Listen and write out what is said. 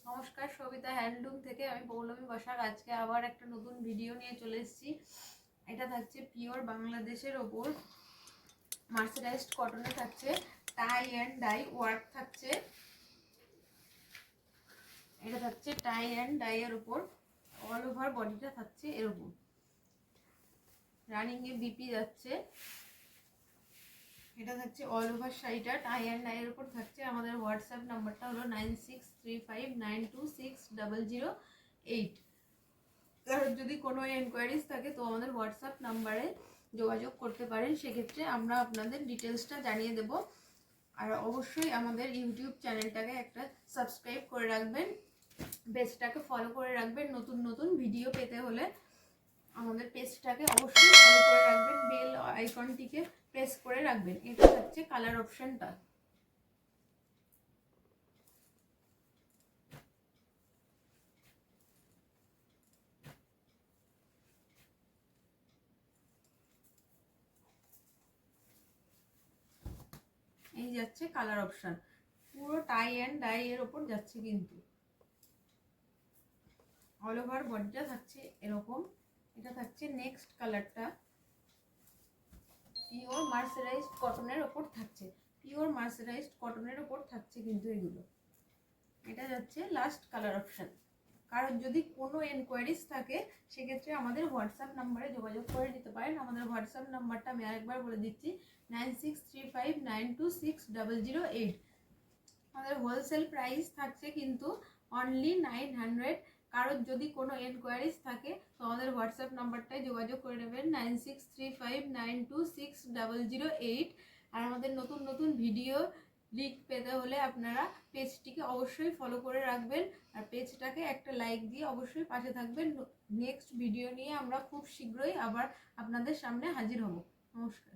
নমস্কার, সবিতা হ্যান্ডলুম থেকে আমি পৌলমী বসাক। আজকে আবার একটা নতুন ভিডিও নিয়ে চলে এসেছি। এটা থাকছে পিওর বাংলাদেশের ওপর মার্সারাইজড কটনে, থাকছে টাই অ্যান্ড ডাই ওয়ার্ক থাকছে। এটা থাকছে টাই অ্যান্ড ডাই এর উপর, অল ওভার বডিটা থাকছে এরকম, রানিং এ বিপি যাচ্ছে। এটা থাকছে অল ওভার শাড়িটা টাই অ্যান্ড ডাই এর উপর থাকছে। আমাদের হোয়াটসঅ্যাপ নাম্বারটা হলো 9635926008। কারণ যদি কোনো এনকোয়ারিজ থাকে তো আমাদের হোয়াটসঅ্যাপ নাম্বারে যোগাযোগ করতে পারেন, সেক্ষেত্রে আমরা আপনাদের ডিটেলসটা জানিয়ে দেব। আর অবশ্যই আমাদের ইউটিউব চ্যানেলটাকে একটা সাবস্ক্রাইব করে রাখবেন, পেজটাকে ফলো করে রাখবেন। নতুন নতুন ভিডিও পেতে হলে আমাদের পেজটাকে অবশ্যই ফলো করে রাখবেন, বেল আইকনটিকে প্রেস করে রাখবেন। এটা হচ্ছে কালার অপশনটা। এই যাচ্ছে কালার অপশন, পুরো টাই অ্যান্ড ডাই এর ওপর যাচ্ছে, কিন্তু অল ওভার বডিটা থাকছে এরকম। এটা থাকছে নেক্সট কালারটা, পিওর মার্সারাইজড কটনের ওপর থাকছে, পিওর মার্সারাইজড কটনের ওপর থাকছে কিন্তু এগুলো। এটা যাচ্ছে লাস্ট কালার অপশন। কারণ যদি কোনো এনকোয়ারিজ থাকে সেক্ষেত্রে আমাদের হোয়াটসঅ্যাপ নাম্বারে যোগাযোগ করে নিতে পারেন। আমাদের হোয়াটসঅ্যাপ নাম্বারটা আমি আরেকবার বলে দিচ্ছি, 9635926008। আমাদের হোলসেল প্রাইস থাকছে কিন্তু অনলি 900। কারণ যদি কোনো এনকোয়ারিজ থাকে তো আমাদের হোয়াটসঅ্যাপ নাম্বারটায় যোগাযোগ করে নেবেন, 9635926008। আর আমাদের নতুন নতুন ভিডিও লিঙ্ক পেতে হলে আপনারা পেজটিকে অবশ্যই ফলো করে রাখবেন, আর পেজটাকে একটা লাইক দিয়ে অবশ্যই পাশে থাকবেন। নেক্সট ভিডিও নিয়ে আমরা খুব শীঘ্রই আবার আপনাদের সামনে হাজির হব। নমস্কার।